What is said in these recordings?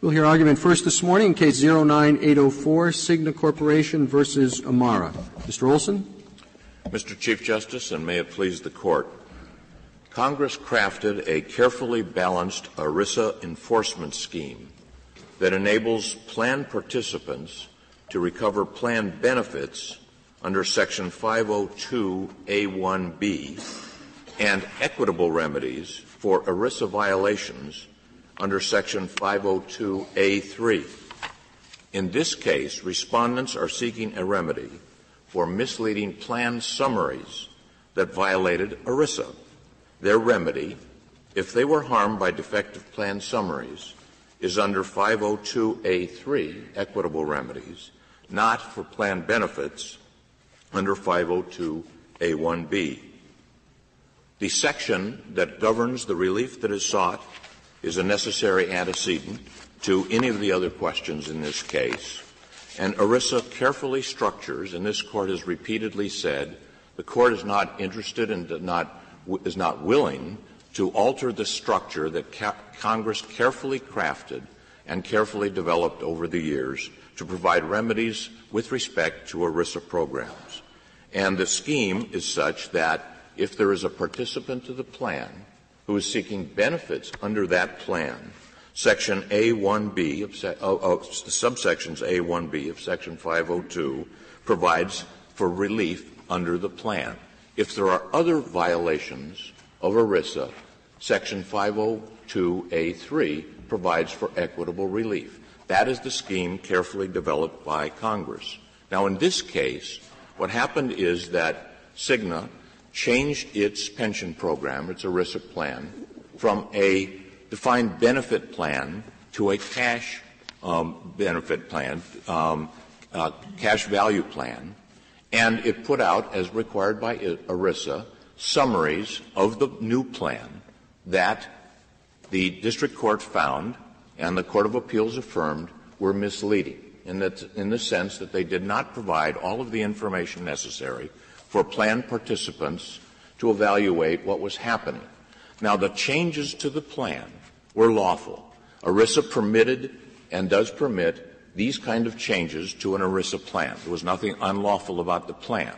We'll hear argument first this morning in Case 09804, CIGNA Corporation versus Amara. Mr. Olson. Mr. Chief Justice, and may it please the Court, Congress crafted a carefully balanced ERISA enforcement scheme that enables plan participants to recover plan benefits under Section 502A1B and equitable remedies for ERISA violations under Section 502A3. In this case, respondents are seeking a remedy for misleading plan summaries that violated ERISA. Their remedy, if they were harmed by defective plan summaries, is under 502A3, equitable remedies, not for plan benefits under 502A1B. The section that governs the relief that is sought is a necessary antecedent to any of the other questions in this case. And ERISA carefully structures, and this Court has repeatedly said, the Court is not interested and is not willing to alter the structure that Congress carefully crafted and carefully developed over the years to provide remedies with respect to ERISA programs. And the scheme is such that if there is a participant to the plan who is seeking benefits under that plan, Section A1B subsections A1B of Section 502 provides for relief under the plan. If there are other violations of ERISA, Section 502A3 provides for equitable relief. That is the scheme carefully developed by Congress. Now, in this case, what happened is that CIGNA changed its pension program, its ERISA plan, from a defined benefit plan to a cash benefit plan, cash value plan, and it put out, as required by ERISA, summaries of the new plan that the district court found and the Court of Appeals affirmed were misleading, in the sense that they did not provide all of the information necessary for plan participants to evaluate what was happening. Now, the changes to the plan were lawful. ERISA permitted and does permit these kind of changes to an ERISA plan. There was nothing unlawful about the plan,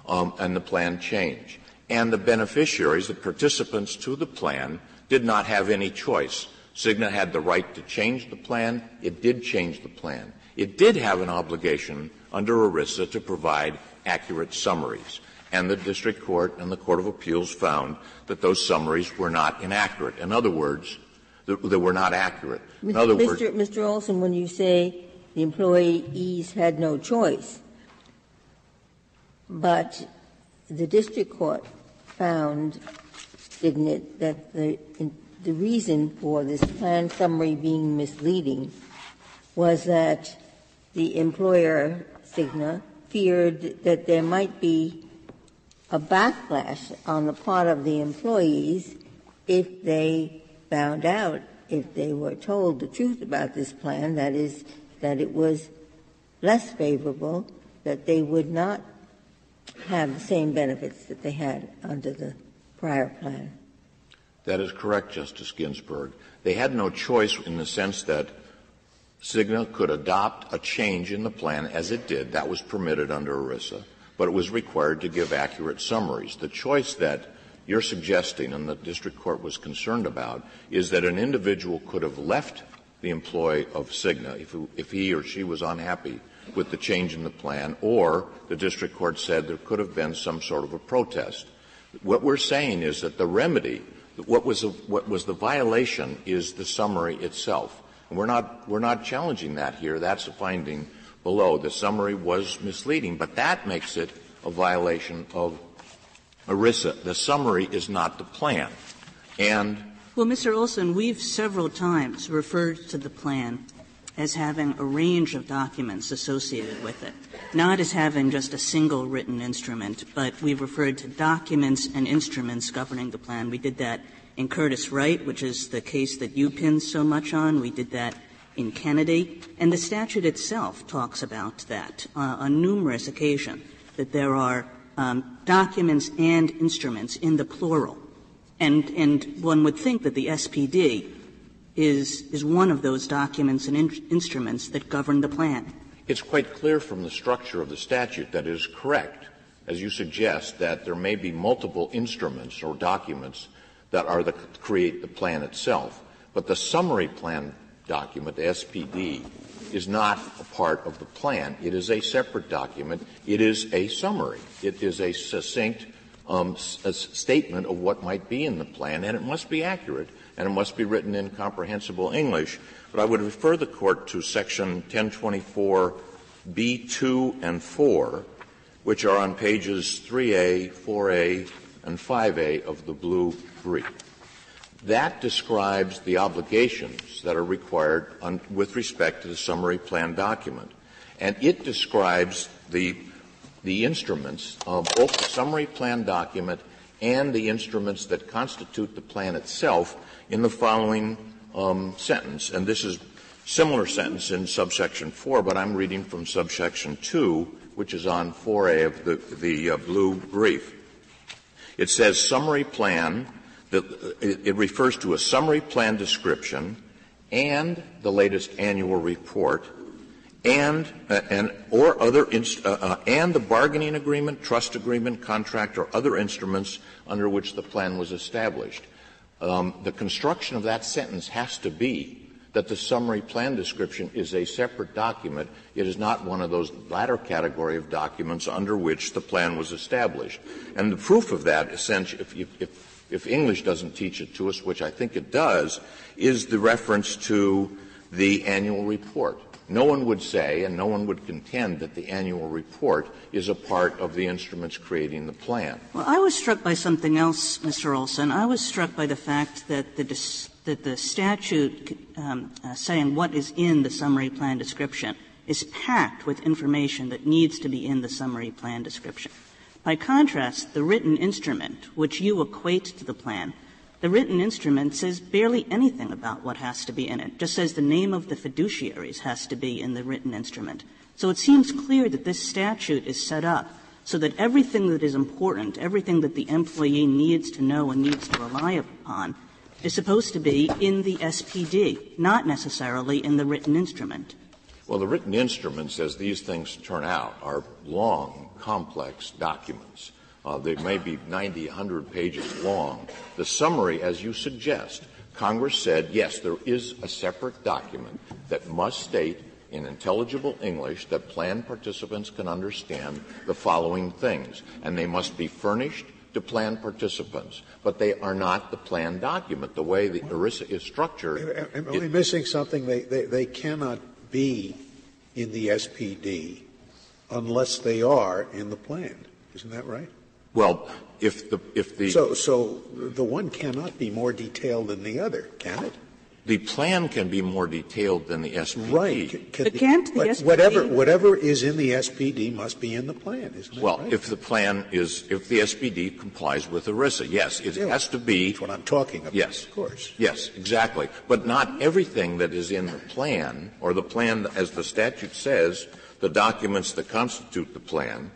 and the plan changed. And the beneficiaries, the participants to the plan, did not have any choice. CIGNA had the right to change the plan. It did change the plan. It did have an obligation under ERISA to provide accurate summaries. And the district court and the Court of Appeals found that those summaries were not inaccurate. In other words, they were not accurate. In other words, Mr. Olson, when you say the employees had no choice, but the district court found, didn't it, that the reason for this plan summary being misleading was that the employer, CIGNA, feared that there might be a backlash on the part of the employees if they found out, if they were told the truth about this plan, that is, that it was less favorable, that they would not have the same benefits that they had under the prior plan. That is correct, Justice Ginsburg. They had no choice in the sense that CIGNA could adopt a change in the plan as it did. That was permitted under ERISA, but it was required to give accurate summaries. The choice that you're suggesting and the district court was concerned about is that an individual could have left the employee of CIGNA if he or she was unhappy with the change in the plan, or the district court said there could have been some sort of a protest. What we're saying is that the remedy, what was the violation is the summary itself. And we're not challenging that here. That's a finding below. The summary was misleading, but that makes it a violation of ERISA. The summary is not the plan. And well, Mr. Olson, we've several times referred to the plan as having a range of documents associated with it, not as having just a single written instrument, but we've referred to documents and instruments governing the plan. We did that in Curtis Wright, which is the case that you pinned so much on. We did that in Kennedy. And the statute itself talks about that on numerous occasions, that there are documents and instruments in the plural. And one would think that the SPD is one of those documents and instruments that govern the plan. It's quite clear from the structure of the statute that it is correct, as you suggest, that there may be multiple instruments or documents that are create the plan itself. But the summary plan document, the SPD, is not a part of the plan. It is a separate document. It is a summary. It is a succinct a statement of what might be in the plan, and it must be accurate, and it must be written in comprehensible English. But I would refer the Court to Section 1024B2 and 4, which are on pages 3A, 4A, and 5A of the blue brief. That describes the obligations that are required with respect to the summary plan document. And it describes the instruments of both the summary plan document and the instruments that constitute the plan itself in the following sentence. And this is similar sentence in subsection 4, but I'm reading from subsection 2, which is on 4A of the blue brief. It says summary plan. It refers to a summary plan description and the latest annual report and the bargaining agreement, trust agreement, contract, or other instruments under which the plan was established. The construction of that sentence has to be that the summary plan description is a separate document. It is not one of those latter category of documents under which the plan was established. And the proof of that, essentially, if English doesn't teach it to us, which I think it does, is the reference to the annual report. No one would say and no one would contend that the annual report is a part of the instruments creating the plan. Well, I was struck by something else, Mr. Olson. I was struck by the fact that the statute saying what is in the summary plan description is packed with information that needs to be in the summary plan description. By contrast, the written instrument, which you equate to the plan, the written instrument says barely anything about what has to be in it. It just says the name of the fiduciaries has to be in the written instrument. So it seems clear that this statute is set up so that everything that is important, everything that the employee needs to know and needs to rely upon, is supposed to be in the SPD, not necessarily in the written instrument. Well, the written instruments, as these things turn out, are long, complex documents. They may be 90, 100 pages long. The summary, as you suggest, Congress said, yes, there is a separate document that must state in intelligible English that plan participants can understand the following things, and they must be furnished to plan participants, but they are not the plan document. The way the ERISA is structured. Am I missing something? They cannot be in the SPD unless they are in the plan. Isn't that right? Well, if the so the one cannot be more detailed than the other, can it? The plan can be more detailed than the SPD. Right. But can't the SPD? Whatever is in the SPD must be in the plan, isn't it? Well, right? if the SPD complies with ERISA, yes, it has to be. That's what I'm talking about. Yes. Of course. Yes, exactly. But not everything that is in the plan, or the plan, as the statute says, the documents that constitute the plan,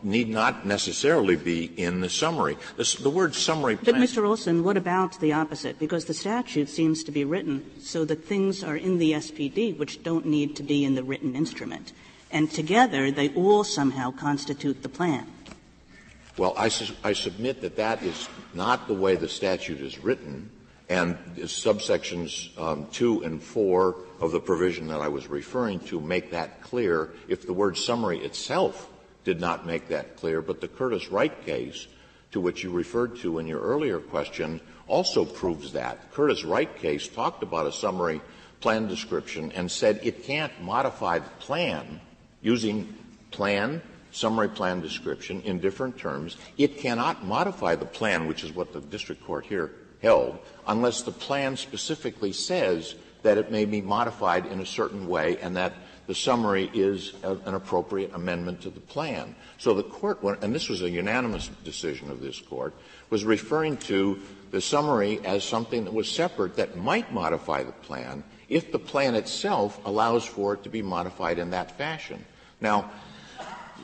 need not necessarily be in the summary. The word summary plan. But, Mr. Olson, what about the opposite? Because the statute seems to be written so that things are in the SPD which don't need to be in the written instrument. And together, they all somehow constitute the plan. Well, I submit that that is not the way the statute is written, and subsections 2 and 4 of the provision that I was referring to make that clear. If the word summary itself did not make that clear, but the Curtis-Wright case, to which you referred to in your earlier question, also proves that. The Curtis-Wright case talked about a summary plan description and said it can't modify the plan using plan, summary plan description in different terms. It cannot modify the plan, which is what the district court here held, unless the plan specifically says that it may be modified in a certain way and that the summary is an appropriate amendment to the plan. So the court, and this was a unanimous decision of this court, was referring to the summary as something that was separate that might modify the plan if the plan itself allows for it to be modified in that fashion. Now,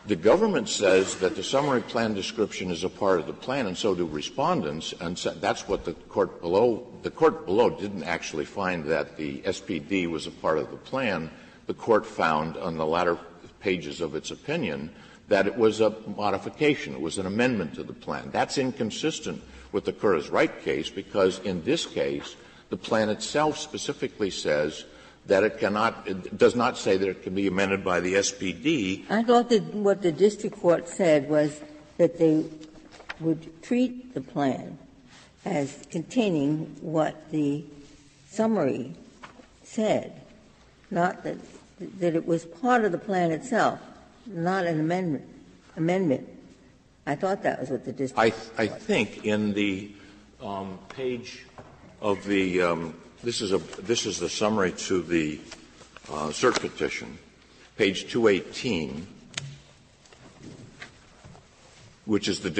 The government says that the summary plan description is a part of the plan, and so do respondents, and so that's what the court below didn't actually find that the SPD was a part of the plan. The court found on the latter pages of its opinion that it was a modification, it was an amendment to the plan. That's inconsistent with the Curtis-Wright case, because in this case, the plan itself specifically says that it does not say that it can be amended by the SPD. I thought that what the district court said was that they would treat the plan as containing what the summary said, not that it was part of the plan itself, not an amendment. I thought that was what the district court said. I think in the page of the this is the summary to the cert petition, page 218, which is the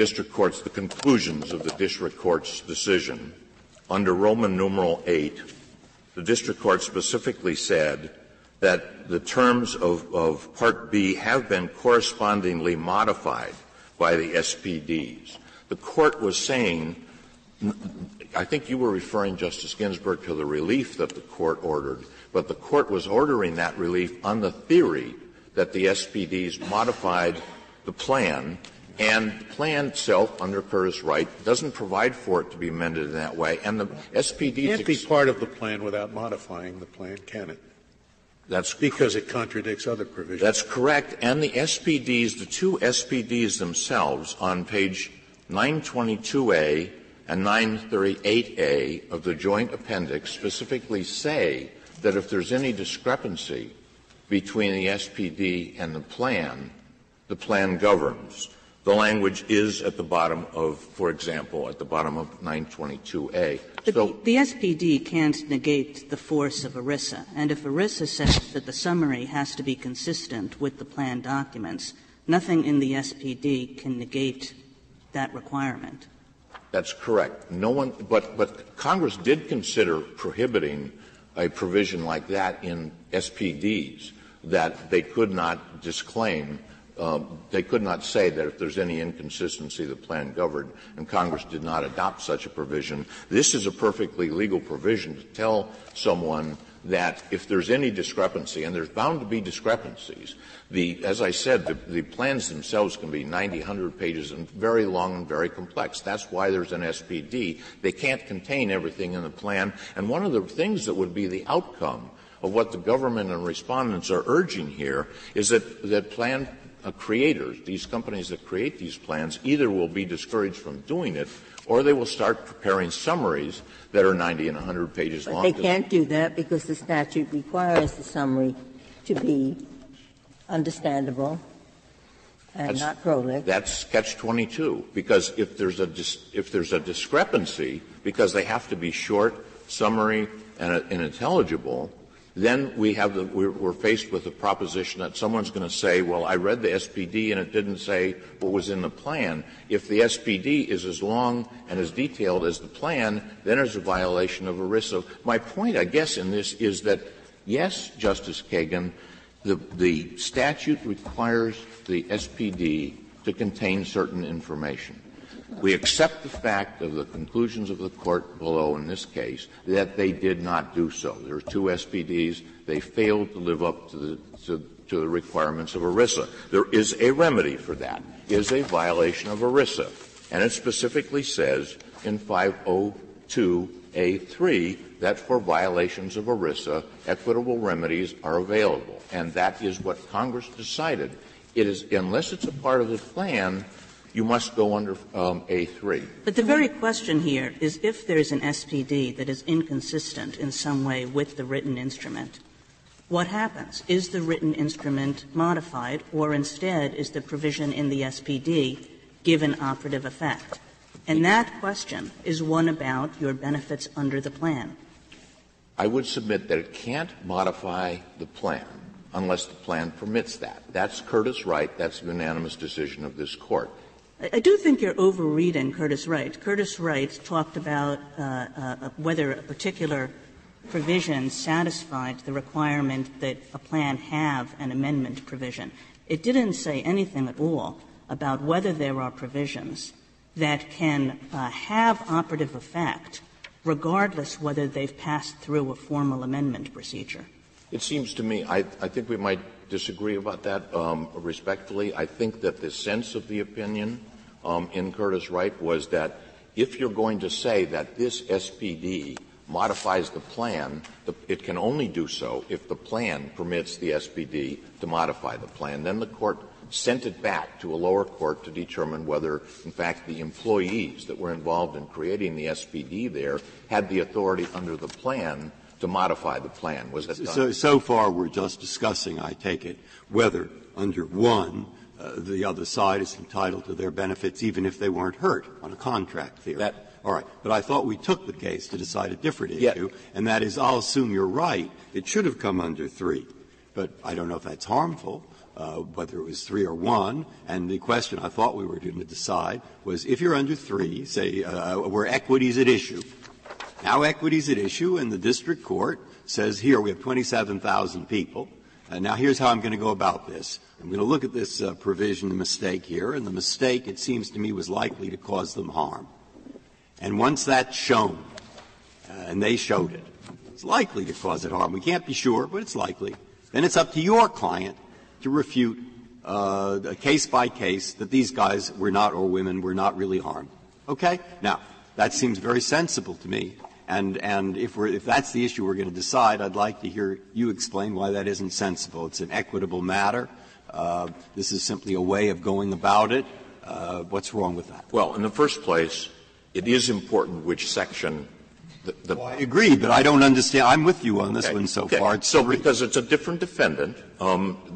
conclusions of the district court's decision. Under Roman numeral 8, the district court specifically said that the terms of Part B have been correspondingly modified by the SPDs. The court was saying, I think you were referring, Justice Ginsburg, to the relief that the court ordered, but the court was ordering that relief on the theory that the SPDs modified the plan, and the plan itself, under Curtis-Wright, doesn't provide for it to be amended in that way. And the SPDs can't be part of the plan without modifying the plan, can it? That's because it contradicts other provisions. That's correct. And the SPDs, the two SPDs themselves, on page 922A and 938A of the joint appendix, specifically say that if there's any discrepancy between the SPD and the plan governs. The language is at the bottom of, for example, at the bottom of 922A. But the SPD can't negate the force of ERISA. And if ERISA says that the summary has to be consistent with the plan documents, nothing in the SPD can negate that requirement. That's correct. No one, but Congress did consider prohibiting a provision like that in SPDs, that they could not disclaim. They could not say that if there's any inconsistency, the plan governed, and Congress did not adopt such a provision. This is a perfectly legal provision to tell someone that if there's any discrepancy, and there's bound to be discrepancies, as I said, the plans themselves can be 90, 100 pages and very long and very complex. That's why there's an SPD. They can't contain everything in the plan. And one of the things that would be the outcome of what the government and respondents are urging here is that plan creators, these companies that create these plans, either will be discouraged from doing it or they will start preparing summaries that are 90 and 100 pages long. But they can't do that because the statute requires the summary to be understandable and not prolific. That's catch-22, because if there's a discrepancy, because they have to be short, summary, and intelligible, then we're faced with the proposition that someone's going to say, well, I read the SPD and it didn't say what was in the plan. If the SPD is as long and as detailed as the plan, then there's a violation of ERISA. My point, I guess, in this is that, yes, Justice Kagan, the statute requires the SPD to contain certain information. We accept the fact of the conclusions of the court below in this case that they did not do so. There are two SPDs. They failed to live up to the requirements of ERISA. There is a remedy for that. It is a violation of ERISA. And it specifically says in 502A3 that for violations of ERISA, equitable remedies are available. And that is what Congress decided. It is, unless it's a part of the plan, you must go under A3. But the very question here is if there's an SPD that is inconsistent in some way with the written instrument, what happens? Is the written instrument modified, or instead is the provision in the SPD given operative effect? And that question is one about your benefits under the plan. I would submit that it can't modify the plan unless the plan permits that. That's Curtis-Wright. That's the unanimous decision of this Court. I do think you're overreading Curtis-Wright. Curtis-Wright talked about whether a particular provision satisfied the requirement that a plan have an amendment provision. It didn't say anything at all about whether there are provisions that can have operative effect regardless whether they've passed through a formal amendment procedure. It seems to me, I think we might disagree about that respectfully. I think that the sense of the opinion in Curtis Wright was that if you're going to say that this SPD modifies the plan, it can only do so if the plan permits the SPD to modify the plan. Then the Court sent it back to a lower court to determine whether, in fact, the employees that were involved in creating the SPD there had the authority under the plan to modify the plan. Was that done? So far we're just discussing, I take it, whether under one the other side is entitled to their benefits even if they weren't hurt on a contract theory. All right. But I thought we took the case to decide a different issue, and that is, I'll assume you're right, it should have come under 3. But I don't know if that's harmful, whether it was 3 or 1. And the question I thought we were going to decide was, if you're under 3, say, where equity's at issue. Now equity's at issue, and the district court says, here, we have 27,000 people, and now here's how I'm going to go about this. I'm going to look at this provision, the mistake here, and the mistake, it seems to me, was likely to cause them harm. And once that's shown, and they showed it, it's likely to cause it harm. We can't be sure, but it's likely. Then it's up to your client to refute case by case that these guys were not, or women were not really harmed. Okay? Now, that seems very sensible to me. And if that's the issue we're going to decide, I'd like to hear you explain why that isn't sensible. It's an equitable matter. This is simply a way of going about it. What's wrong with that? Well, in the first place, it is important which section I agree, but I don't understand. I'm with you on this one so far. So because it's a different defendant,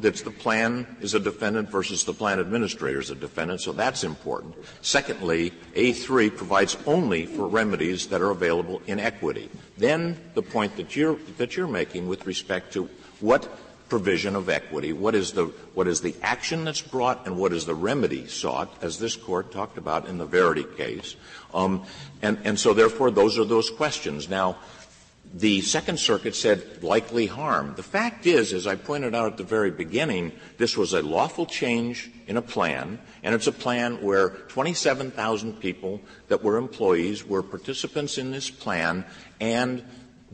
that's the plan is a defendant versus the plan administrator is a defendant, so that's important. Secondly, A3 provides only for remedies that are available in equity. Then the point that you're making with respect to what provision of equity, what is the action that's brought and what is the remedy sought, as this Court talked about in the Verity case. And so therefore those are those questions. Now, the Second Circuit said likely harm. The fact is, as I pointed out at the very beginning, this was a lawful change in a plan, and it's a plan where 27,000 people that were employees were participants in this plan, and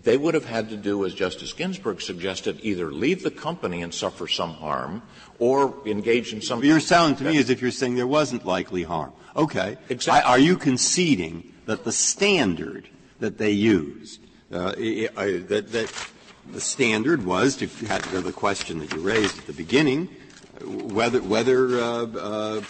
they would have had to do, as Justice Ginsburg suggested, either leave the company and suffer some harm or engage in some. You're sounding to me as if you're saying there wasn't likely harm. Okay. Exactly. Are you conceding that the standard that they used, that the standard was to have the question that you raised at the beginning, whether the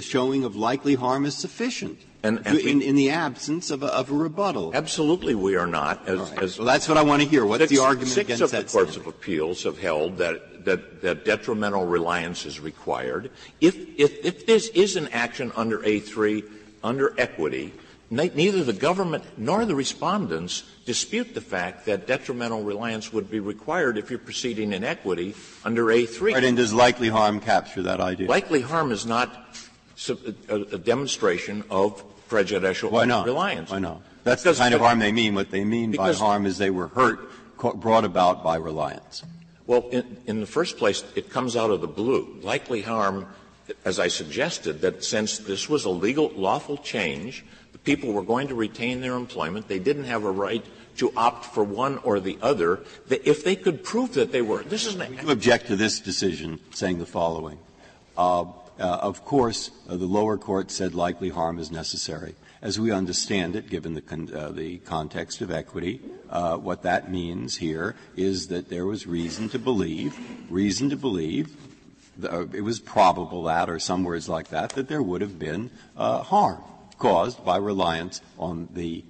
showing of likely harm is sufficient? And in the absence of a rebuttal. Absolutely we are not. Well, that's what I want to hear. What's the argument against that? 6 of the courts of appeals have held that detrimental reliance is required. If this is an action under A3, under equity, neither the government nor the respondents dispute the fact that detrimental reliance would be required if you're proceeding in equity under A3. Right, and does likely harm capture that idea? Likely harm is not a demonstration of prejudicial reliance. Why not? That's the kind of harm they mean. What they mean by harm is they were hurt, brought about by reliance. Well, in the first place, it comes out of the blue. Likely harm, as I suggested, that since this was a legal, lawful change, the people were going to retain their employment. They didn't have a right to opt for one or the other. If they could prove that they were, this is an. You object to this decision saying the following. Of course, the lower court said likely harm is necessary. As we understand it, given the context of equity, what that means here is that there was reason to believe, it was probable that, or some words like that there would have been harm caused by reliance on the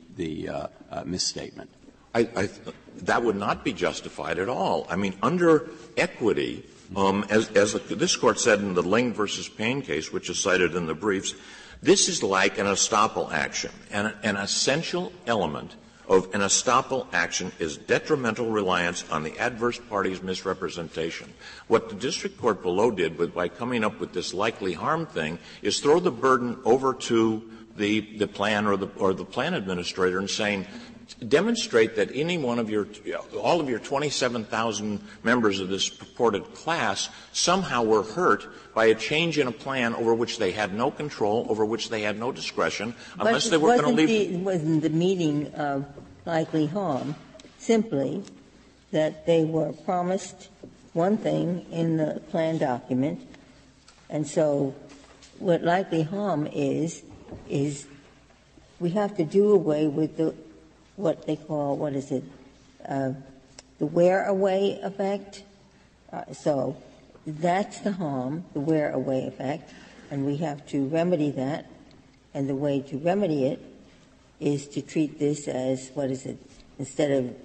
misstatement. That would not be justified at all. I mean, under equity, as this Court said in the Ling versus Payne case, which is cited in the briefs, this is like an estoppel action. And an essential element of an estoppel action is detrimental reliance on the adverse party's misrepresentation. What the district court below did by coming up with this likely harm thing is throw the burden over to the plan or the plan administrator and saying, Demonstrate that all of your 27,000 members of this purported class somehow were hurt by a change in a plan over which they had no control, over which they had no discretion, unless they were going to leave. Wasn't the meaning of likely harm simply that they were promised one thing in the plan document, and so what likely harm is we have to do away with what they call, the wear-away effect. So that's the harm, the wear-away effect, and we have to remedy that. And the way to remedy it is to treat this as, instead of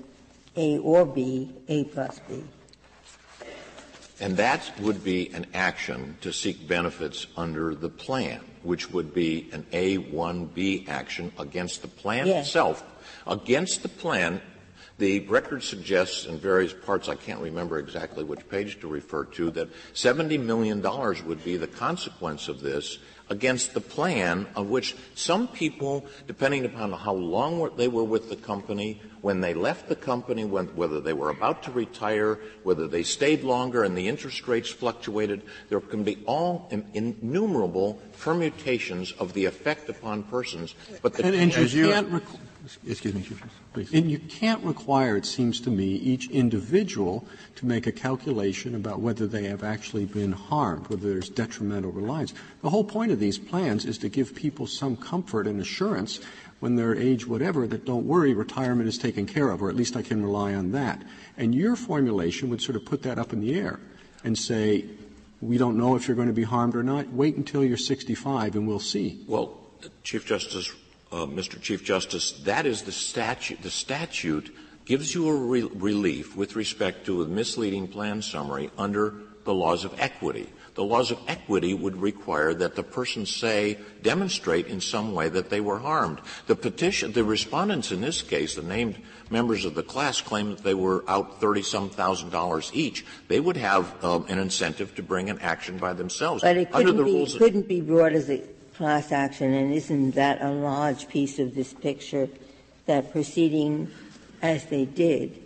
A or B, A plus B. And that would be an action to seek benefits under the plan, which would be an A1B action against the plan itself. Against the plan, the record suggests in various parts, I can't remember exactly which page to refer to, that $70 million would be the consequence of this against the plan, of which some people, depending upon how long they were with the company, when they left the company, whether they were about to retire, whether they stayed longer and the interest rates fluctuated, there can be all innumerable permutations of the effect upon persons. But Excuse me, Chief Justice, please. And you can't require, it seems to me, each individual to make a calculation about whether they have actually been harmed, whether there's detrimental reliance. The whole point of these plans is to give people some comfort and assurance when they're age whatever that don't worry, retirement is taken care of, or at least I can rely on that. And your formulation would sort of put that up in the air and say, we don't know if you're going to be harmed or not. Wait until you're 65 and we'll see. Well, Chief Justice, Mr. Chief Justice, that is the statute. The statute gives you a relief with respect to a misleading plan summary under the laws of equity. The laws of equity would require that the person demonstrate in some way that they were harmed. The respondents in this case, the named members of the class, claim that they were out $30-some thousand each. They would have an incentive to bring an action by themselves. But it couldn't be brought as a class action, and isn't that a large piece of this picture, that proceeding as they did,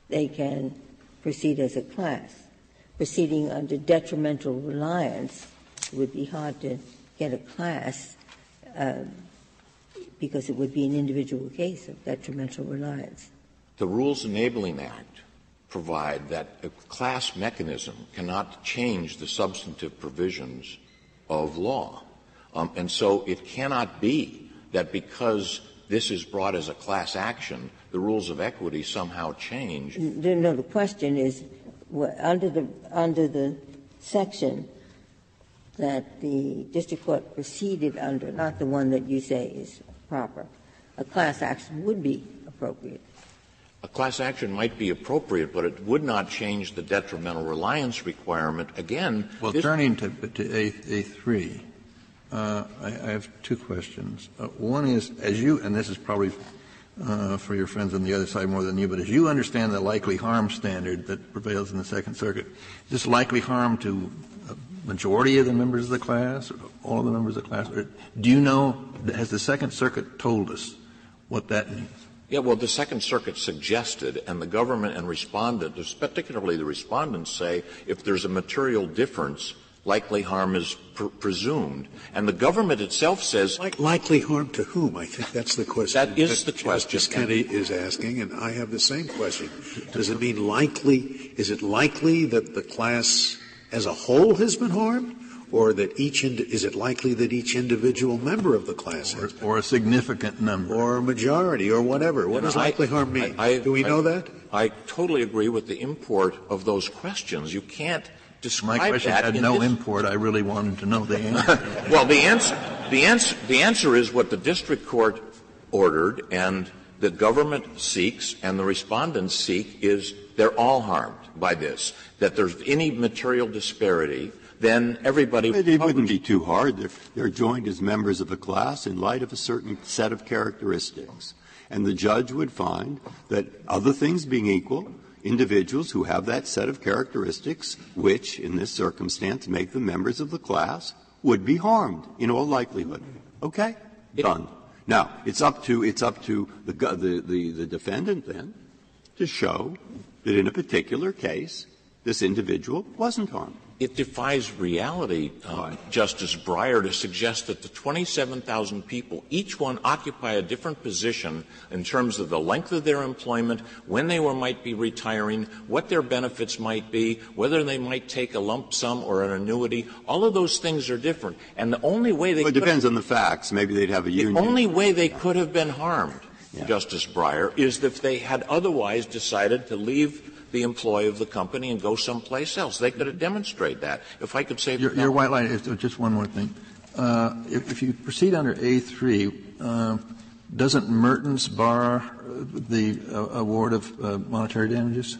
they can proceed as a class? Proceeding under detrimental reliance, it would be hard to get a class because it would be an individual case of detrimental reliance. The Rules Enabling Act provide that a class mechanism cannot change the substantive provisions of law. And so it cannot be that because this is brought as a class action, the rules of equity somehow change. No, the question is, under the section that the district court proceeded under, not the one that you say is proper, a class action would be appropriate. A class action might be appropriate, but it would not change the detrimental reliance requirement. Again, turning to A3, I have two questions. One is, and this is probably for your friends on the other side more than you, but as you understand the likely harm standard that prevails in the Second Circuit, is this likely harm to a majority of the members of the class, or all of the members of the class? Or do you know, has the Second Circuit told us what that means? Yeah, well, the Second Circuit suggested, and the government and respondents, particularly the respondents, say if there's a material difference, likely harm is presumed. And the government itself says... Likely harm to whom? I think that's the question. That is the question. Justice Kennedy is asking, and I have the same question. Does it mean likely? Is it likely that the class as a whole has been harmed? Or that is it likely that each individual member of the class has been? Or a significant number. Or a majority, or whatever. What does likely harm mean? Do we know that? I totally agree with the import of those questions. You can't describe that. My question had no import. I really wanted to know the answer. Well, the answer is what the district court ordered, and the government seeks, and the respondents seek, is they're all harmed by this. That there's any material disparity, then everybody... It wouldn't be too hard. They're joined as members of a class in light of a certain set of characteristics. And the judge would find that, other things being equal, individuals who have that set of characteristics, which, in this circumstance, make them members of the class, would be harmed in all likelihood. Okay? Done. Now, it's up to the defendant then to show that in a particular case this individual wasn't harmed. It defies reality, Justice Breyer, to suggest that the 27,000 people, each one occupy a different position in terms of the length of their employment, when they might be retiring, what their benefits might be, whether they might take a lump sum or an annuity. All of those things are different. And the only way they it depends on the facts. Maybe they'd have a union. The only way they could have been harmed, Justice Breyer, is if they had otherwise decided to leave the employee of the company and go someplace else. They could have demonstrated that. If I could say your white line is just one more thing. If you proceed under A3, doesn't Mertens bar the award of monetary damages?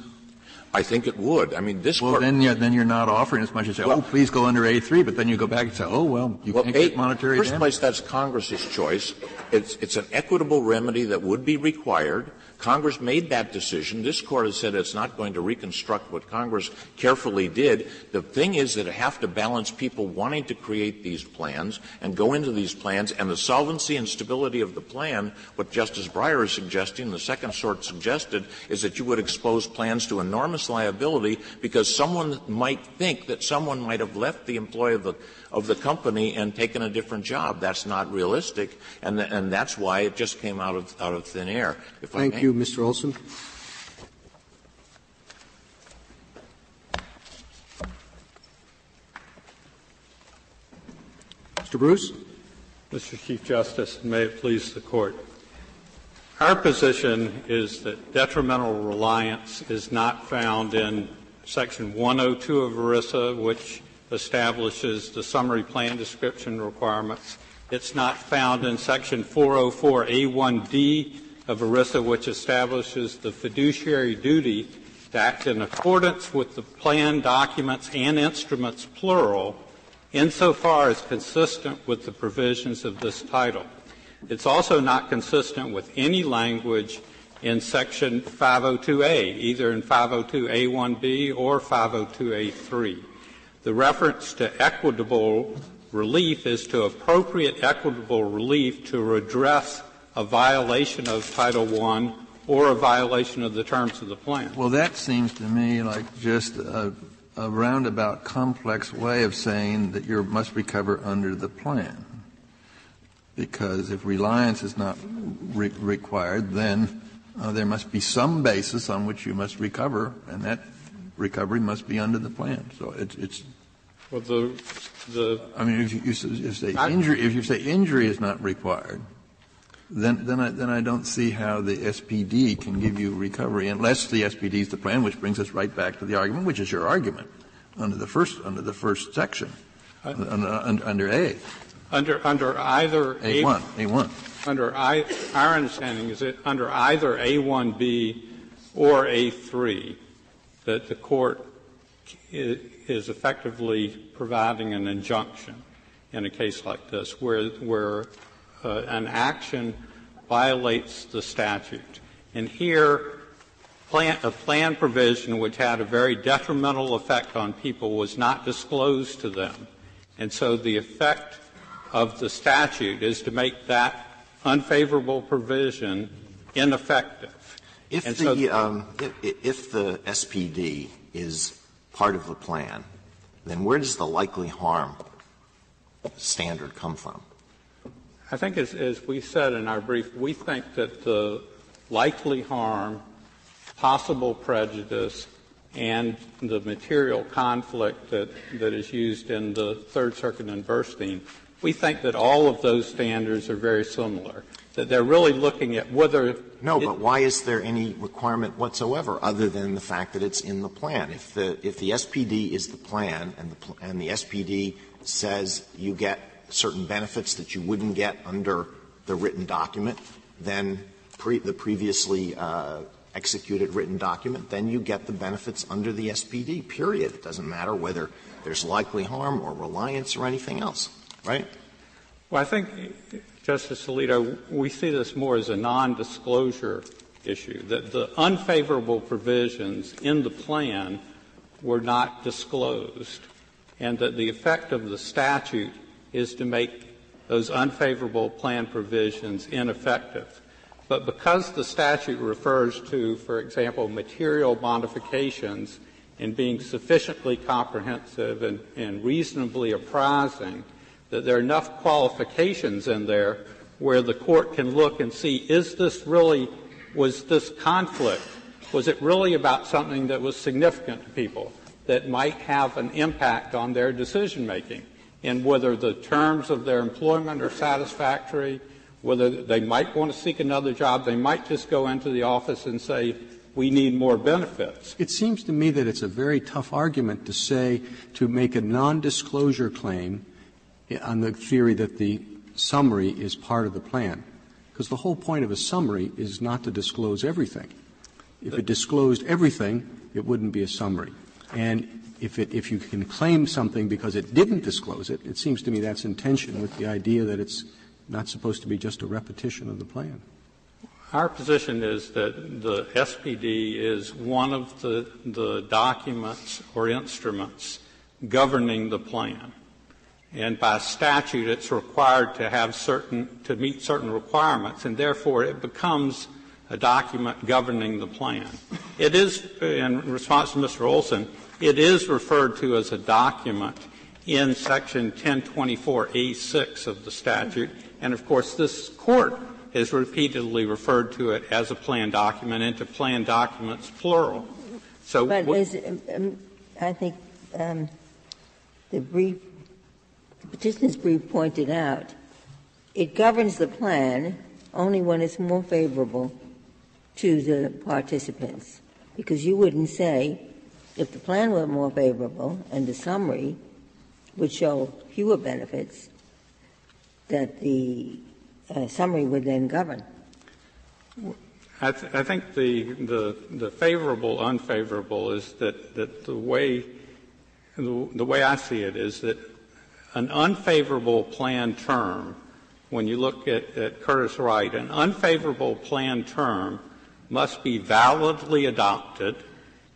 I think it would. I mean, this Well, court. then you're not offering as much as say, please go under A3, but then you go back and say, you can't get monetary damages. First place, that's Congress's choice. It's an equitable remedy that would be required. Congress made that decision. This Court has said it's not going to reconstruct what Congress carefully did. The thing is that it have to balance people wanting to create these plans and go into these plans, and the solvency and stability of the plan, what Justice Breyer is suggesting, the second sort suggested, is that you would expose plans to enormous liability because someone might think that someone might have left the employee of the company and taken a different job. That's not realistic, and that's why it just came out of thin air. Thank you, Mr. Olson. Mr. Bruce. Mr. Chief Justice, and may it please the Court. Our position is that detrimental reliance is not found in Section 102 of ERISA, which establishes the summary plan description requirements. It's not found in Section 404A1D of ERISA, which establishes the fiduciary duty to act in accordance with the plan documents and instruments, plural, insofar as consistent with the provisions of this title. It's also not consistent with any language in Section 502A, either in 502A1B or 502A3. The reference to equitable relief is to appropriate equitable relief to redress a violation of Title I or a violation of the terms of the plan. Well, that seems to me like just a roundabout, complex way of saying that you must recover under the plan. Because if reliance is not required, then there must be some basis on which you must recover, and that recovery must be under the plan. So it's. Well, I mean, if you say injury is not required, then I don't see how the SPD can give you recovery unless the SPD is the plan, which brings us right back to the argument, which is your argument under the first section, under A. Under either A1. Our understanding is that under either A1B or A3, that the Court is effectively providing an injunction in a case like this, where an action violates the statute. And here, a plan provision which had a very detrimental effect on people was not disclosed to them. And so the effect of the statute is to make that unfavorable provision ineffective. If the SPD is part of the plan, then where does the likely harm standard come from? I think as we said in our brief, we think that the likely harm, possible prejudice, and the material conflict that is used in the Third Circuit in Burstein, we think that all of those standards are very similar, that they're really looking at whether — No, but why is there any requirement whatsoever other than the fact that it's in the plan? If the SPD is the plan and the SPD says you get certain benefits that you wouldn't get under the written document, then the previously executed written document, then you get the benefits under the SPD, period. It doesn't matter whether there's likely harm or reliance or anything else. Right? Well, I think, Justice Alito, we see this more as a nondisclosure issue, that the unfavorable provisions in the plan were not disclosed, and that the effect of the statute is to make those unfavorable plan provisions ineffective. But because the statute refers to, for example, material modifications and being sufficiently comprehensive and reasonably apprising, that there are enough qualifications in there where the court can look and see, was this conflict, was it really about something that was significant to people, that might have an impact on their decision-making, and whether the terms of their employment are satisfactory, whether they might want to seek another job, they might just go into the office and say, we need more benefits. It seems to me that it's a very tough argument to make a nondisclosure claim on the theory that the summary is part of the plan, because the whole point of a summary is not to disclose everything. If it disclosed everything, it wouldn't be a summary. And if you can claim something because it didn't disclose it, it seems to me that's in tension with the idea that it's not supposed to be just a repetition of the plan. Our position is that the SPD is one of the documents or instruments governing the plan. And by statute, it's required to meet certain requirements, and therefore it becomes a document governing the plan. It is, in response to Mr. Olson, it is referred to as a document in Section 1024A6 of the statute, and of course this Court has repeatedly referred to it as a plan document and to plan documents plural. So, but I think the petitioner's brief pointed out, it governs the plan only when it's more favorable to the participants, because you wouldn't say if the plan were more favorable and the summary would show fewer benefits, that the summary would then govern. I think the favorable, unfavorable is that the way I see it is that an unfavorable plan term, when you look at Curtis Wright, an unfavorable plan term must be validly adopted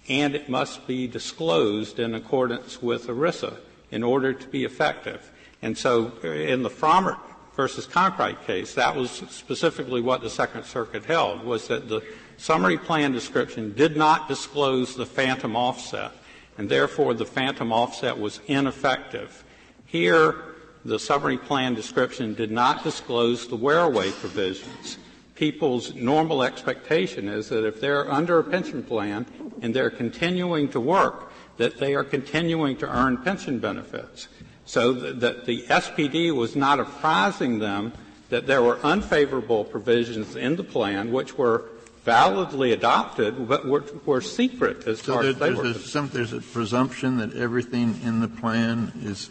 and it must be disclosed in accordance with ERISA in order to be effective. And so in the Frommert versus Conkright case, that was specifically what the Second Circuit held, was that the summary plan description did not disclose the phantom offset, and therefore the phantom offset was ineffective. Here, the summary plan description did not disclose the wear-away provisions. People's normal expectation is that if they're under a pension plan and they're continuing to work, that they are continuing to earn pension benefits. So that the SPD was not apprising them that there were unfavorable provisions in the plan which were validly adopted but were secret as far as they were concerned. There's a presumption that everything in the plan is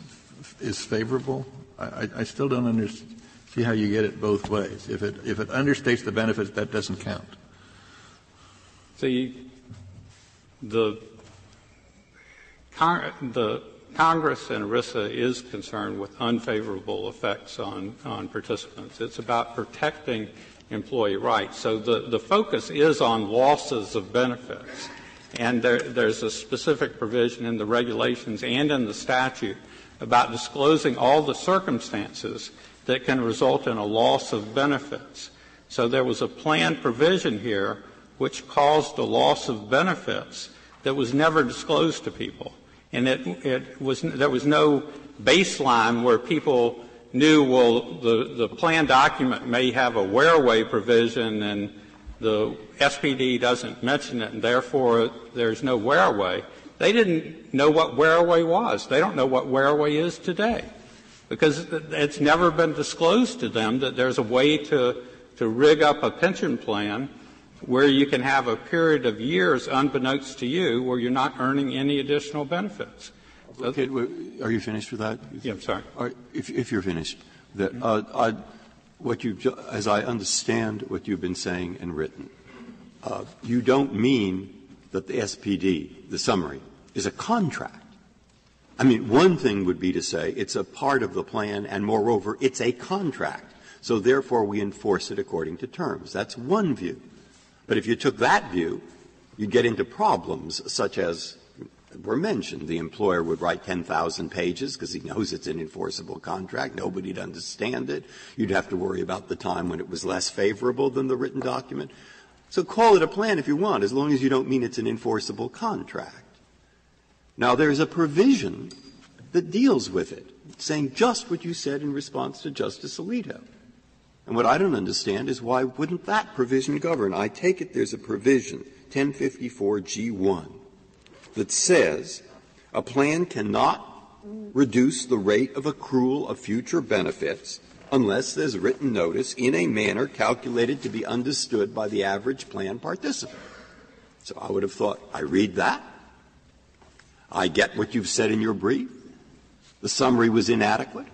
favorable. I still don't see how you get it both ways. If it understates the benefits, that doesn't count. The Congress and ERISA is concerned with unfavorable effects on participants. It's about protecting employee rights. So the focus is on losses of benefits. And there's a specific provision in the regulations and in the statute about disclosing all the circumstances that can result in a loss of benefits. So there was a planned provision here which caused a loss of benefits that was never disclosed to people. And there was no baseline where people knew, well, the plan document may have a wear-away provision and the SPD doesn't mention it, and therefore there's no wear-away. They didn't know what wear-away was. They don't know what wear-away is today, because it's never been disclosed to them that there's a way to rig up a pension plan where you can have a period of years, unbeknownst to you, where you're not earning any additional benefits. Okay, are you finished with that? Yeah, I'm sorry. If you're finished, as I understand what you've been saying and written, you don't mean that the SPD, the summary, is a contract. I mean, one thing would be to say it's a part of the plan and, moreover, it's a contract. So, therefore, we enforce it according to terms. That's one view. But if you took that view, you'd get into problems such as were mentioned. The employer would write 10,000 pages because he knows it's an enforceable contract. Nobody'd understand it. You'd have to worry about the time when it was less favorable than the written document. So call it a plan if you want, as long as you don't mean it's an enforceable contract. Now, there's a provision that deals with it, saying just what you said in response to Justice Alito. And what I don't understand is why wouldn't that provision govern? I take it there's a provision, 1054G1, that says a plan cannot reduce the rate of accrual of future benefits unless there's written notice in a manner calculated to be understood by the average plan participant. So I would have thought, I read that. I get what you've said in your brief. The summary was inadequate.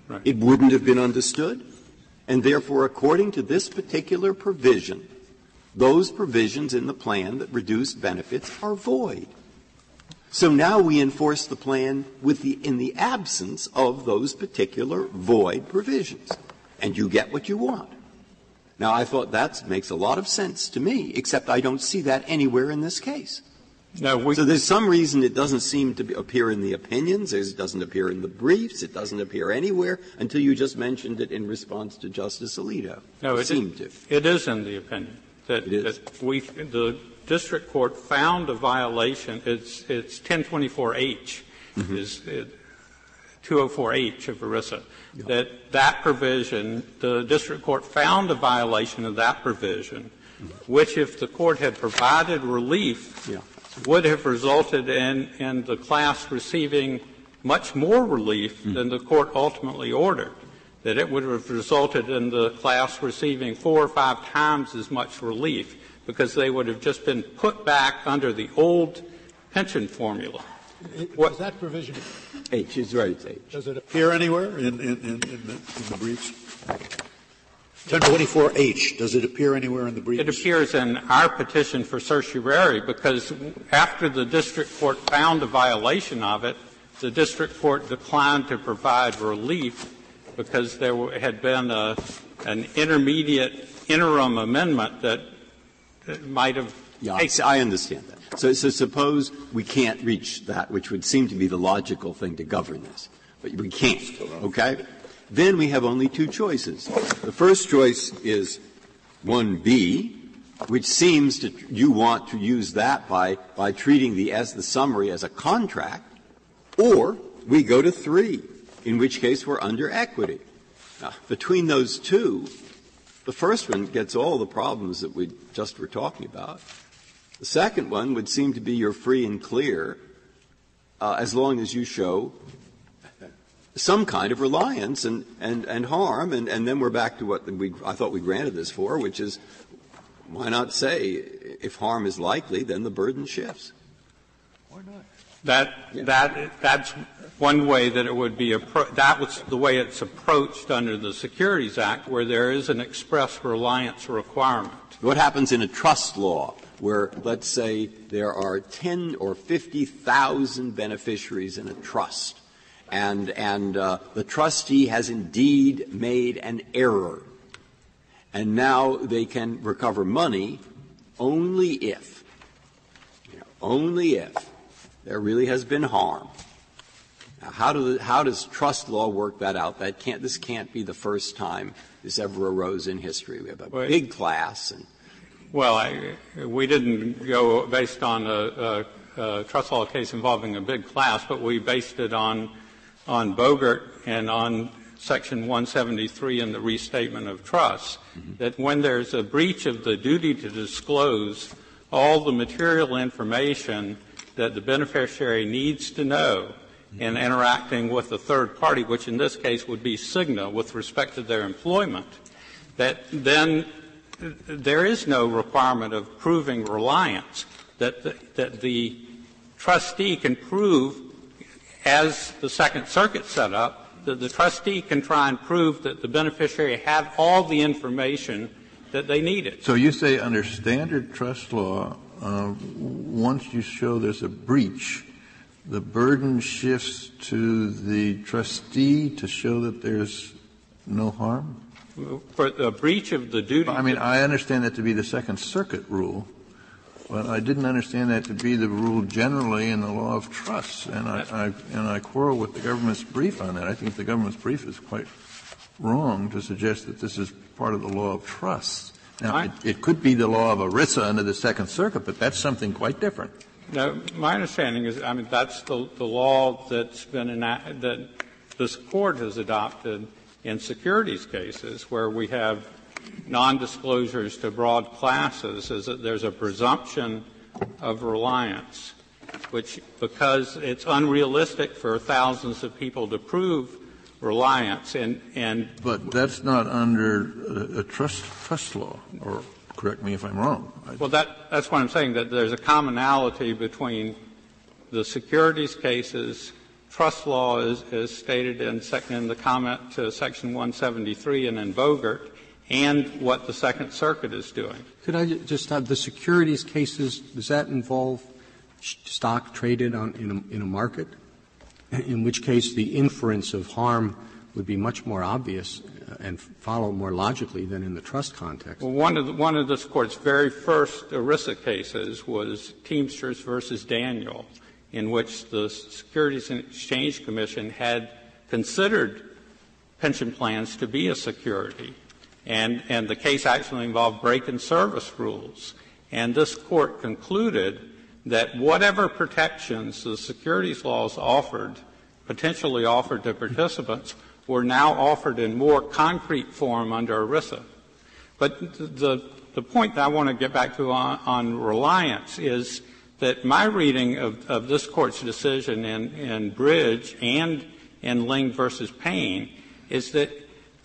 Right. It wouldn't have been understood. And therefore, according to this particular provision, those provisions in the plan that reduce benefits are void. So now we enforce the plan in the absence of those particular void provisions. And you get what you want. Now, I thought that makes a lot of sense to me, except I don't see that anywhere in this case. No, so there's some reason it doesn't seem to appear in the opinions, it doesn't appear in the briefs, it doesn't appear anywhere until you just mentioned it in response to Justice Alito. No, it seemed to. It is in the opinion. The district court found a violation. It's 1024H, is 204H of ERISA. Yeah. That provision, the district court found a violation of that provision, which if the court had provided relief, would have resulted in the class receiving much more relief than the court ultimately ordered, that it would have resulted in the class receiving 4 or 5 times as much relief because they would have just been put back under the old pension formula. Does that provision H is right, it's H. Does it appear anywhere in the briefs? 1024H, does it appear anywhere in the briefs? It appears in our petition for certiorari because after the district court found a violation of it, the district court declined to provide relief because there had been an intermediate interim amendment that might have. Yeah, I understand that. So suppose we can't reach that, which would seem to be the logical thing to govern this, but we can't. Okay. Then we have only 2 choices. The first choice is 1B, which seems to you want to use that by treating the summary as a contract, or we go to 3, in which case we're under equity. Now, between those 2, the first one gets all the problems that we just were talking about. The second one would seem to be you're free and clear as long as you show some kind of reliance and harm, and then we're back to what I thought we granted this for, which is why not say if harm is likely, then the burden shifts. Why not? That's one way that it would be that was the way it's approached under the Securities Act, where there is an express reliance requirement. What happens in a trust law where, let's say, there are 10 or 50,000 beneficiaries in a trust, and the trustee has indeed made an error, and now they can recover money only if there really has been harm. Now, how does trust law work that out? This can't be the first time this ever arose in history. We have a big class. We didn't go based on a trust law case involving a big class, but we based it on Bogart and on Section 173 in the Restatement of Trusts, that when there's a breach of the duty to disclose all the material information that the beneficiary needs to know in interacting with a third party, which in this case would be CIGNA with respect to their employment, that then there is no requirement of proving reliance, that the trustee can prove, as the Second Circuit set up, that the trustee can try and prove that the beneficiary had all the information that they needed. So you say under standard trust law, once you show there's a breach, the burden shifts to the trustee to show that there's no harm? For the breach of the duty. I mean, I understand that to be the Second Circuit rule, But I didn't understand that to be the rule generally in the law of trusts, and I quarrel with the government's brief on that. I think the government's brief is quite wrong to suggest that this is part of the law of trusts. Now, it could be the law of ERISA under the Second Circuit, but that's something quite different. No, my understanding is, that's the law that's been that this Court has adopted in securities cases where we have non-disclosures to broad classes, is that there's a presumption of reliance, which, because it's unrealistic for thousands of people to prove reliance, but that's not under a trust law, or correct me if I'm wrong. Well, that's what I'm saying, that there's a commonality between the securities cases. Trust law is stated in the comment to Section 173 and in Bogert, and what the Second Circuit is doing. Could I just have the securities cases, does that involve stock traded in a market? In which case the inference of harm would be much more obvious and follow more logically than in the trust context. Well, one of this Court's very first ERISA cases was Teamsters versus Daniel, in which the Securities and Exchange Commission had considered pension plans to be a security. And the case actually involved break-in service rules. And this Court concluded that whatever protections the securities laws potentially offered to participants, were now offered in more concrete form under ERISA. But the point that I want to get back to on reliance is that my reading of this Court's decision in Bridge and in Ling versus Payne is that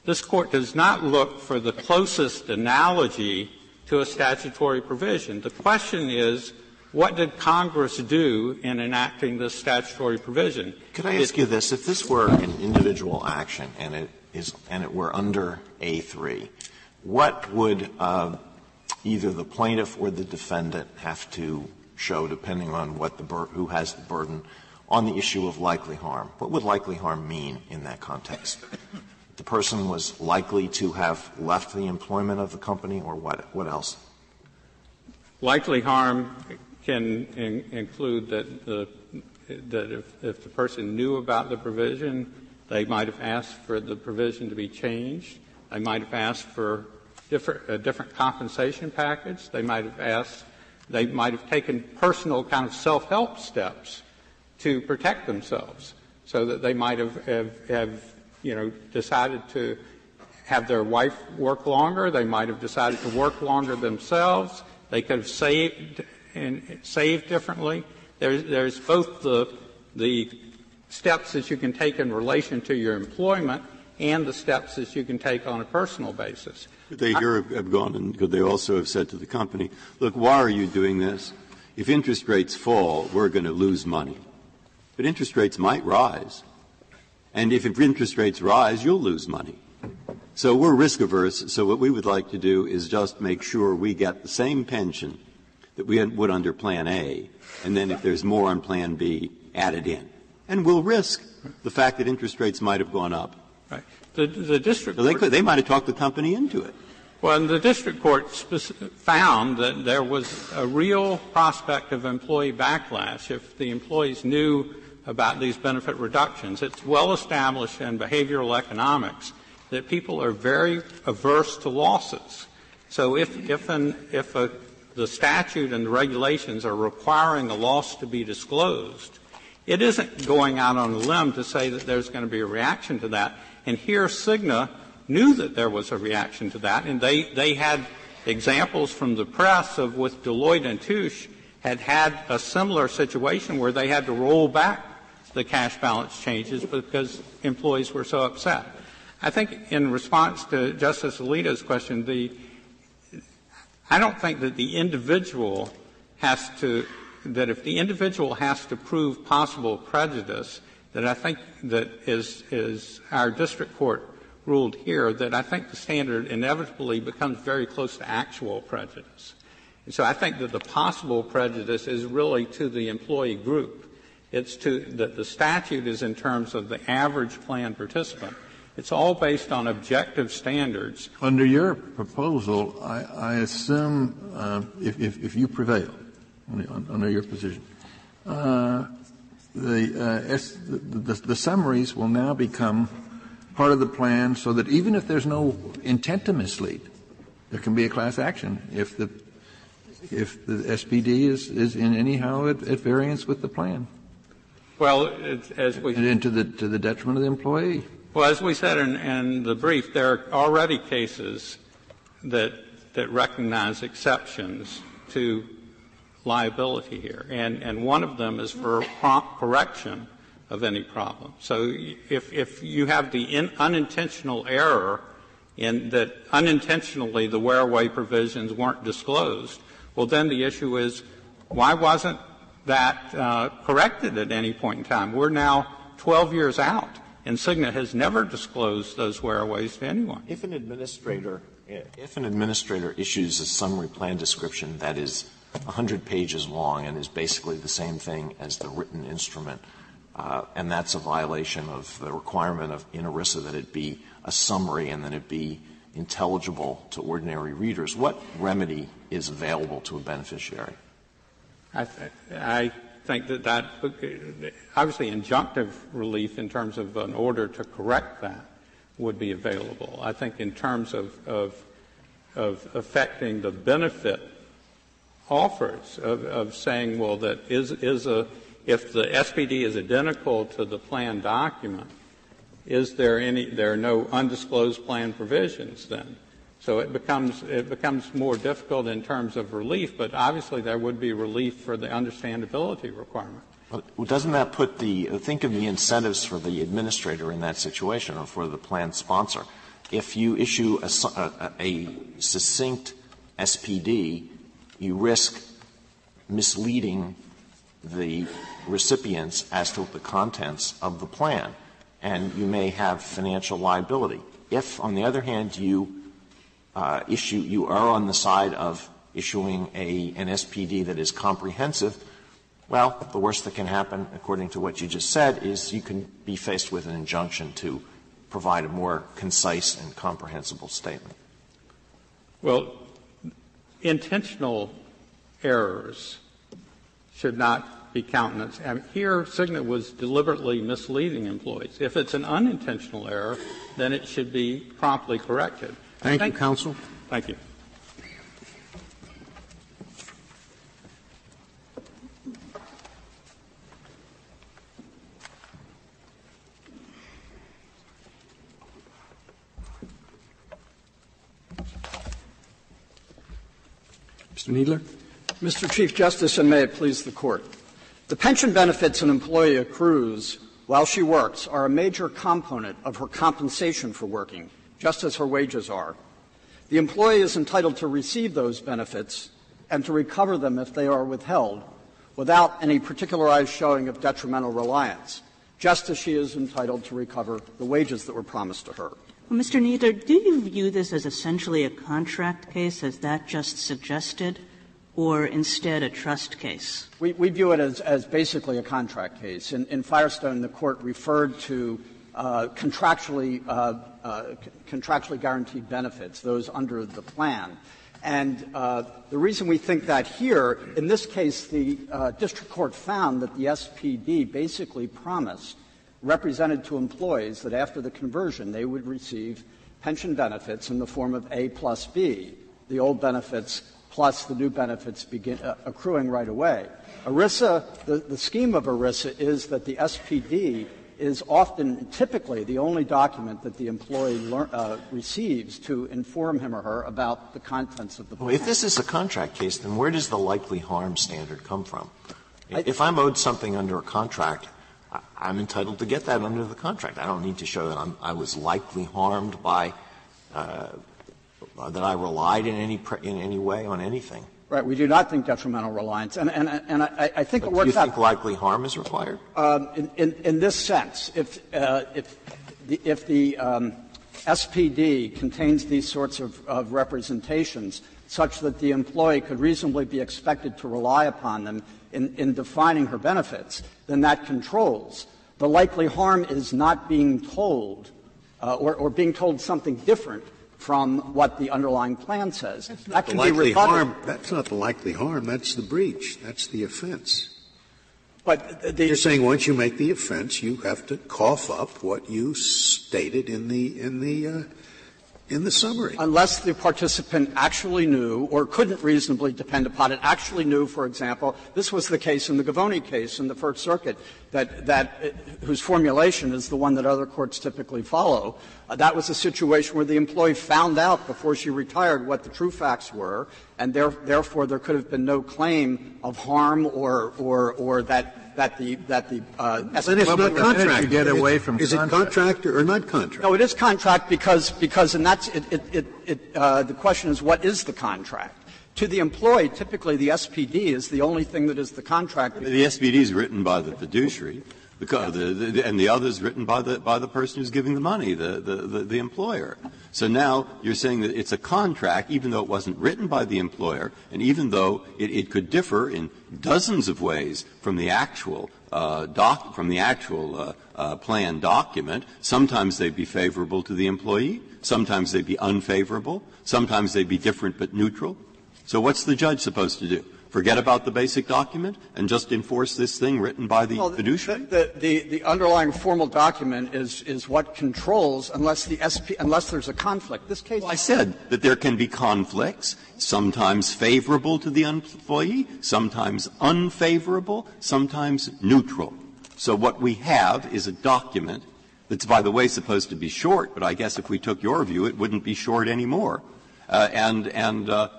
this Court does not look for the closest analogy to a statutory provision. The question is, what did Congress do in enacting this statutory provision? Could I ask you this? If this were an individual action and it were under A3, what would either the plaintiff or the defendant have to show, depending on who has the burden, on the issue of likely harm? What would likely harm mean in that context? The person was likely to have left the employment of the company, or what else? Likely harm can include that if the person knew about the provision, they might have asked for the provision to be changed. They might have asked for a different compensation package. They might have taken personal kind of self-help steps to protect themselves, so that they might have decided to have their wife work longer. They might have decided to work longer themselves. They could have saved differently. There's both the steps that you can take in relation to your employment and the steps that you can take on a personal basis. Could they have gone and could they also have said to the company, look, why are you doing this? If interest rates fall, we're going to lose money. But interest rates might rise. And if interest rates rise, you'll lose money. So we're risk averse. So what we would like to do is just make sure we get the same pension that we would under Plan A, and then if there's more on Plan B, add it in. And we'll risk the fact that interest rates might have gone up. Right. The district so they might have talked the company into it. Well, and the district court found that there was a real prospect of employee backlash if the employees knew about these benefit reductions. It's well established in behavioral economics that people are very averse to losses. So if the statute and the regulations are requiring a loss to be disclosed, it isn't going out on a limb to say that there's going to be a reaction to that. And here CIGNA knew that there was a reaction to that, and they had examples from the press of with Deloitte and Touche had a similar situation where they had to roll back the cash balance changes because employees were so upset. I think in response to Justice Alito's question, I don't think that the individual has to — that if the individual has to prove possible prejudice, that I think that is our district court ruled here, that I think the standard inevitably becomes very close to actual prejudice. And so I think that the possible prejudice is really to the employee group. It's that the statute is in terms of the average plan participant. It's all based on objective standards. Under your proposal, I assume if you prevail, under your position. The summaries will now become part of the plan so that even if there's no intent to mislead, there can be a class action if the SPD is in anyhow at variance with the plan. Well, and to the detriment of the employee. Well, as we said in the brief, there are already cases that recognize exceptions to liability here, and one of them is for prompt correction of any problem. So if you have the unintentional error in that unintentionally the wear-away provisions weren't disclosed, well, then the issue is, why wasn't that corrected at any point in time? We're now 12 years out, and CIGNA has never disclosed those wear-aways to anyone. If an administrator issues a summary plan description that is 100 pages long and is basically the same thing as the written instrument, and that's a violation of the requirement in ERISA that it be a summary and that it be intelligible to ordinary readers, what remedy is available to a beneficiary? I think that obviously injunctive relief in terms of an order to correct that would be available. I think in terms of affecting the benefit offers of saying, well, that if the SPD is identical to the plan document, there are no undisclosed plan provisions then? So it becomes more difficult in terms of relief, but obviously there would be relief for the understandability requirement. Well, doesn't that think of the incentives for the administrator in that situation or for the plan sponsor? If you issue a succinct SPD, you risk misleading the recipients as to the contents of the plan, and you may have financial liability. If, on the other hand, you are on the side of issuing an SPD that is comprehensive, well, the worst that can happen, according to what you just said, is you can be faced with an injunction to provide a more concise and comprehensible statement. Well, intentional errors should not be countenanced. I mean, here, CIGNA was deliberately misleading employees. If it's an unintentional error, then it should be promptly corrected. Thank you, counsel. Thank you. Mr. Kneedler. Mr. Chief Justice, and may it please the Court. The pension benefits an employee accrues while she works are a major component of her compensation for working, just as her wages are. The employee is entitled to receive those benefits and to recover them if they are withheld without any particularized showing of detrimental reliance, just as she is entitled to recover the wages that were promised to her. Well, Mr. Kneedler, do you view this as essentially a contract case, as that just suggested, or instead a trust case? We view it as basically a contract case. In Firestone, the Court referred to contractually guaranteed benefits, those under the plan. And the reason we think that here, in this case, the district court found that the SPD basically promised, represented to employees, that after the conversion they would receive pension benefits in the form of A plus B, the old benefits plus the new benefits begin accruing right away. ERISA, the scheme of ERISA is that the SPD is typically the only document that the employee receives to inform him or her about the contents of the plan. Well, if this is a contract case, then where does the likely harm standard come from? If I'm owed something under a contract, I'm entitled to get that under the contract. I don't need to show that I was likely harmed by that I relied in any way on anything. Right. We do not think detrimental reliance, and I think it works out. Do you think likely harm is required? In this sense, if the SPD contains these sorts of representations such that the employee could reasonably be expected to rely upon them in defining her benefits, then that controls. The likely harm is not being told or being told something different from what the underlying plan says. That can be rebutted. That's not the likely harm. That's the breach. That's the offense. But you're saying once you make the offense, you have to cough up what you stated in the summary. Unless the participant actually knew or couldn't reasonably depend upon it, actually knew, for example, this was the case in the Gavoni case in the First Circuit, whose formulation is the one that other courts typically follow. That was a situation where the employee found out before she retired what the true facts were, and therefore there could have been no claim of harm or that the then it's not contract. You get away from is contract. It contract or not contract? No, it is contract because and that's the question is what is the contract? To the employee, typically the SPD is the only thing that is the contract. The SPD is written by the fiduciary, and the other is written by the person who's giving the money, the employer. So now you're saying that it's a contract, even though it wasn't written by the employer, and even though it could differ in dozens of ways from the actual plan document. Sometimes they'd be favorable to the employee. Sometimes they'd be unfavorable. Sometimes they'd be different but neutral. So what's the judge supposed to do? Forget about the basic document and just enforce this thing written by the fiduciary? The underlying formal document is what controls unless there's a conflict. This case. Well, I said that there can be conflicts, sometimes favorable to the employee, sometimes unfavorable, sometimes neutral. So what we have is a document that's, by the way, supposed to be short, but I guess if we took your view, it wouldn't be short anymore. It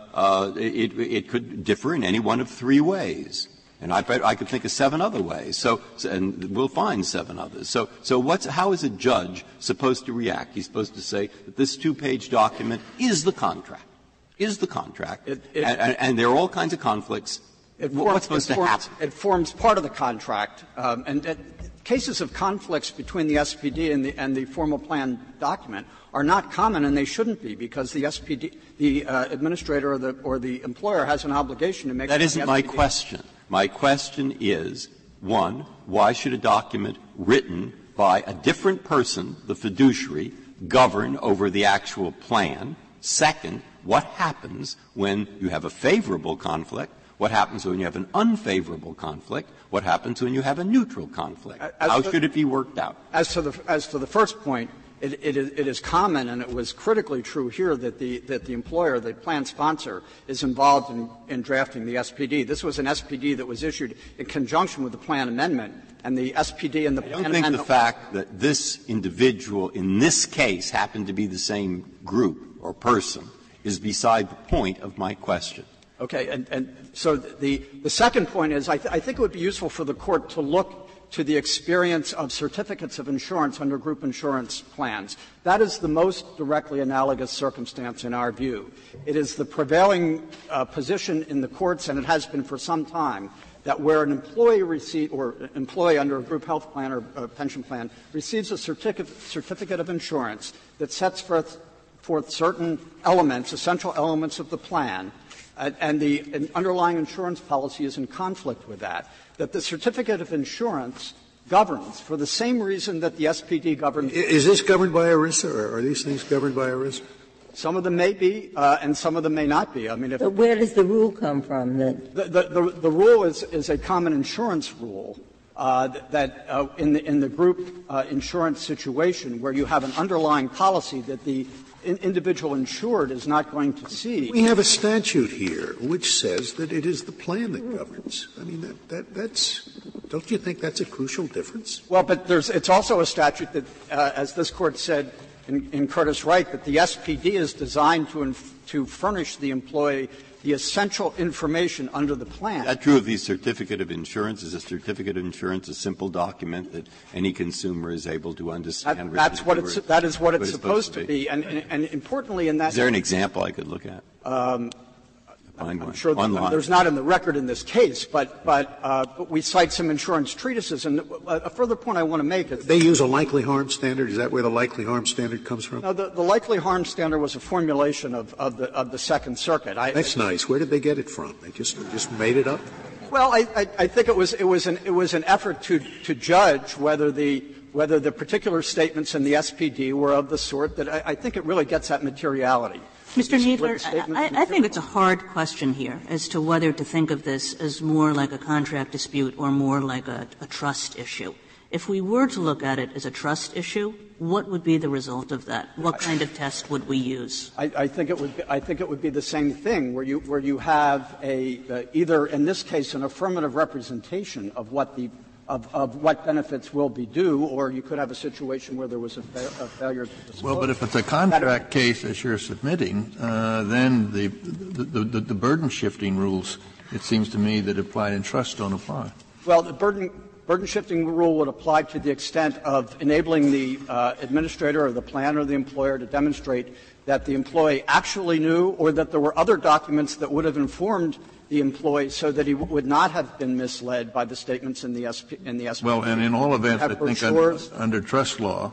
could differ in any one of three ways. And I bet I could think of 7 other ways. And we'll find 7 others. So how is a judge supposed to react? He's supposed to say that this 2-page document is the contract. And there are all kinds of conflicts. What's supposed to happen? It forms part of the contract. Cases of conflicts between the SPD and the formal plan document are not common, and they shouldn't be, because the SPD, the administrator or the employer has an obligation to make sure. That isn't my question. My question is, 1, why should a document written by a different person, the fiduciary, govern over the actual plan? Second, what happens when you have a favorable conflict? What happens when you have an unfavorable conflict? What happens when you have a neutral conflict? How should it be worked out? As to the first point, it is common, and it was critically true here, that the employer, the plan sponsor, is involved in drafting the SPD. This was an SPD that was issued in conjunction with the plan amendment, and the SPD and the plan amendment. I don't think the fact that this individual in this case happened to be the same group or person is beside the point of my question. Okay, and so the second point is I think it would be useful for the Court to look to the experience of certificates of insurance under group insurance plans. That is the most directly analogous circumstance in our view. It is the prevailing position in the courts, and it has been for some time, that where an employee employee under a group health plan or a pension plan receives a certificate of insurance that sets forth certain elements, essential elements of the plan, and the underlying insurance policy is in conflict with that the certificate of insurance governs for the same reason that the SPD governs. Is this governed by ERISA, or are these things governed by ERISA? Some of them may be, and some of them may not be. I mean, but where does the rule come from? The rule is a common insurance rule that in the group insurance situation where you have an underlying policy that the individual insured is not going to see. We have a statute here which says that it is the plan that governs. I mean, that's – don't you think that's a crucial difference? Well, but it's also a statute that, as this Court said in Curtis Wright, that the SPD is designed to furnish the employee the essential information under the plan. That's true of the certificate of insurance. Is a certificate of insurance a simple document that any consumer is able to understand? That is what it's supposed to be. And importantly in that. Is there an example I could look at? I'm sure there's not in the record in this case, but we cite some insurance treatises. And a further point I want to make is they use a likely harm standard. Is that where the likely harm standard comes from? No, the likely harm standard was a formulation of the Second Circuit. That's nice. Where did they get it from? They just made it up? Well, I think it was an effort to judge whether the the particular statements in the SPD were of the sort that I think it really gets at materiality. Mr. Kneedler, I think it's a hard question here as to whether to think of this as more like a contract dispute or more like a trust issue. If we were to look at it as a trust issue, what would be the result of that? What kind of test would we use? I think it would be the same thing where you have either in this case an affirmative representation of what what benefits will be due, or you could have a situation where there was a failure to disclose. Well, but if it's a contract case as you're submitting, then the burden shifting rules, it seems to me, that apply in trust don't apply. Well, the burden shifting rule would apply to the extent of enabling the administrator or the plan or the employer to demonstrate that the employee actually knew or that there were other documents that would have informed the employee so that he would not have been misled by the statements in the SPD. Well, and in all events, I think under trust law,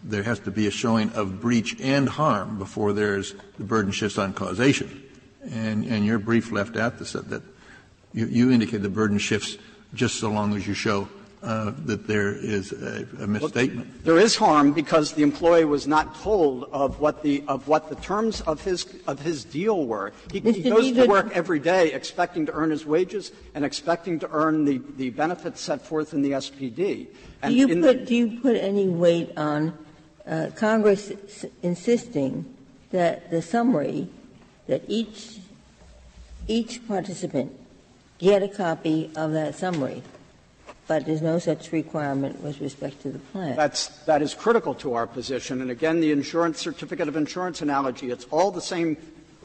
there has to be a showing of breach and harm before there's the burden shifts on causation. And your brief left out that you indicate the burden shifts just so long as you show that there is a misstatement. Well, there is harm because the employee was not told of what the terms of his deal were. He goes to work every day expecting to earn his wages and expecting to earn the benefits set forth in the SPD. And do you put any weight on Congress insisting that the summary that each participant get a copy of that summary, but there's no such requirement with respect to the plan? That is critical to our position. And again, the insurance certificate of insurance analogy, it's all the same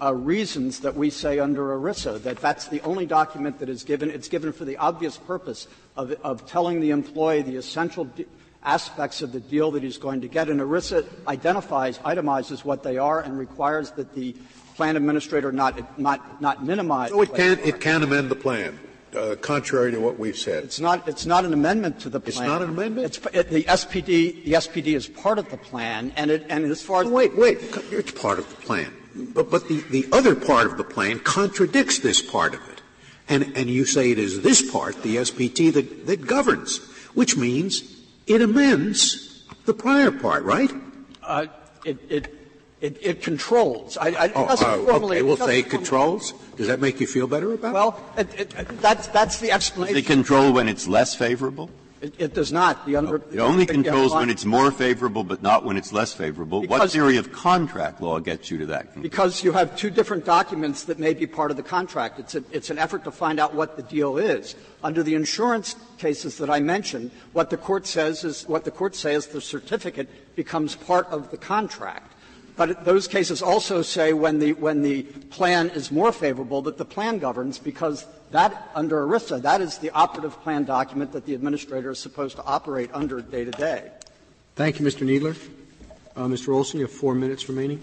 reasons that we say under ERISA, that's the only document that is given. It's given for the obvious purpose of telling the employee the essential aspects of the deal that he's going to get. And ERISA itemizes what they are and requires that the plan administrator not minimize. So it can amend the plan. Contrary to what we've said. It's not an amendment to the plan. It's not an amendment? The SPD is part of the plan, and as far as... Wait, it's part of the plan. But the other part of the plan contradicts this part of it. And you say it is this part, the SPD, that governs, which means it amends the prior part, right? It controls. Okay, we'll say it controls. Does that make you feel better about it? Well, that's the explanation. Does it control when it's less favorable? It does not. It only controls when it's more favorable, but not when it's less favorable. What theory of contract law gets you to that conclusion? Because you have two different documents that may be part of the contract. It's an effort to find out what the deal is. Under the insurance cases that I mentioned, what the court says is the certificate becomes part of the contract. But those cases also say when the plan is more favorable that the plan governs, because that, under ERISA, that is the operative plan document that the administrator is supposed to operate under day to day. Thank you, Mr. Kneedler. Mr. Olson, you have 4 minutes remaining.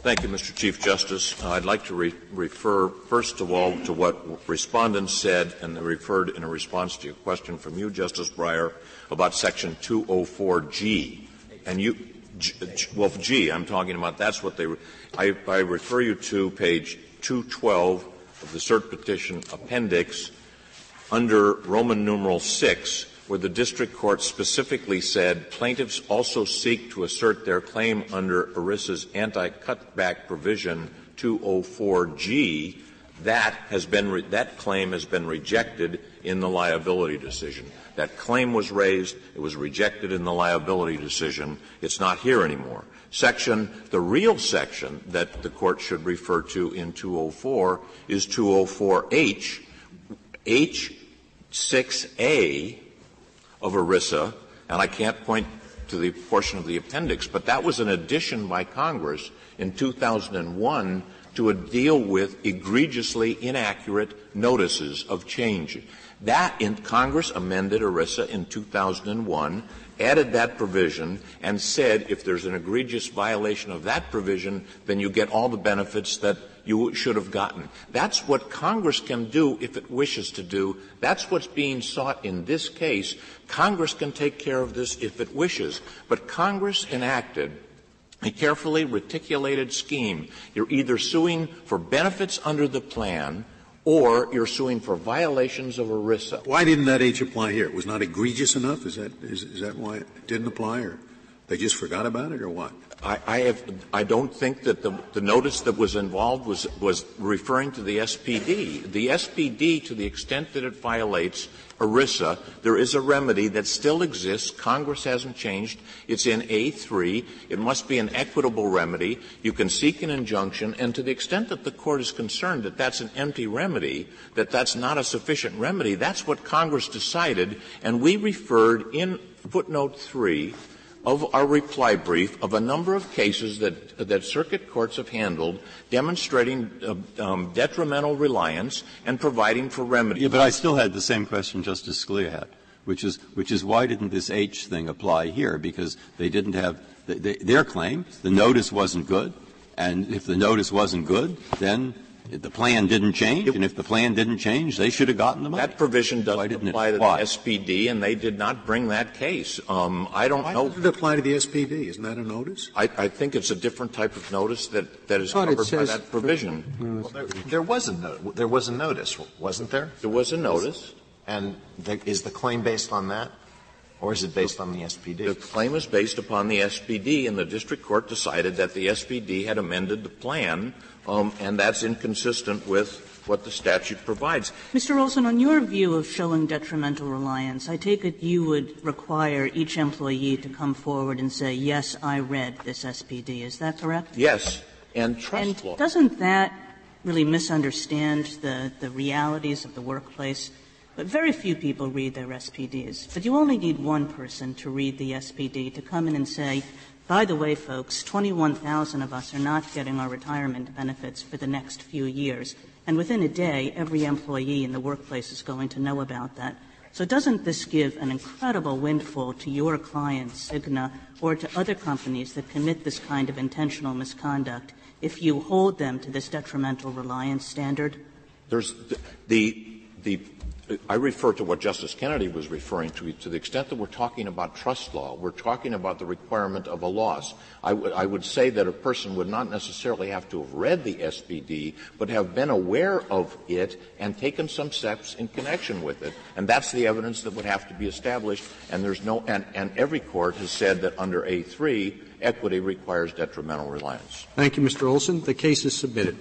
Thank you, Mr. Chief Justice. I'd like to refer, first of all, to what respondents said, and they referred in a response to a question from you, Justice Breyer, about Section 204G. And G, I'm talking about, that's what I refer you to page 212 of the cert petition appendix under Roman numeral 6, where the district court specifically said plaintiffs also seek to assert their claim under ERISA's anti-cutback provision 204G. That claim has been rejected in the liability decision. That claim was raised. It was rejected in the liability decision. It's not here anymore. The real section that the court should refer to in 204 is 204H, H6A of ERISA, and I can't point to the portion of the appendix, but that was an addition by Congress in 2001 to a deal with egregiously inaccurate notices of change. Congress amended ERISA in 2001, added that provision, and said if there's an egregious violation of that provision, then you get all the benefits that you should have gotten. That's what Congress can do if it wishes to do. That's what's being sought in this case. Congress can take care of this if it wishes. But Congress enacted a carefully reticulated scheme. You're either suing for benefits under the plan or you're suing for violations of ERISA. Why didn't that H apply here? It was not egregious enough? Is that why it didn't apply, or they just forgot about it, or what? I don't think that the notice that was involved was referring to the SPD. The SPD, to the extent that it violates ERISA, there is a remedy that still exists. Congress hasn't changed. It's in A3. It must be an equitable remedy. You can seek an injunction, and to the extent that the Court is concerned that that's an empty remedy, that that's not a sufficient remedy, that's what Congress decided, and we referred in footnote 3 of our reply brief of a number of cases that circuit courts have handled demonstrating detrimental reliance and providing for remedies. Yeah, but I still had the same question Justice Scalia had, which is why didn't this H thing apply here? Because they didn't have their claim, the notice wasn't good, and if the notice wasn't good, then the plan didn't change, and if the plan didn't change, they should have gotten the money. That provision doesn't apply to the SPD, and they did not bring that case. I don't know. Why does it apply to the SPD? Isn't that a notice? I think it's a different type of notice that is covered by that provision. Well, there was a notice, wasn't there? There was a notice. And is the claim based on that? Or is it based on the SPD? The claim is based upon the SPD, and the district court decided that the SPD had amended the plan, and that's inconsistent with what the statute provides. Mr. Olson, on your view of showing detrimental reliance, I take it you would require each employee to come forward and say, yes, I read this SPD. Is that correct? Yes. And trust law. And doesn't that really misunderstand the realities of the workplace? But very few people read their SPDs. But you only need one person to read the SPD to come in and say, by the way, folks, 21,000 of us are not getting our retirement benefits for the next few years. And within a day, every employee in the workplace is going to know about that. So doesn't this give an incredible windfall to your client, CIGNA, or to other companies that commit this kind of intentional misconduct if you hold them to this detrimental reliance standard? There's I refer to what Justice Kennedy was referring to the extent that we're talking about trust law, we're talking about the requirement of a loss. I would say that a person would not necessarily have to have read the SPD, but have been aware of it and taken some steps in connection with it. And that's the evidence that would have to be established, and there's no and every court has said that under A3, equity requires detrimental reliance. Thank you, Mr. Olson. The case is submitted.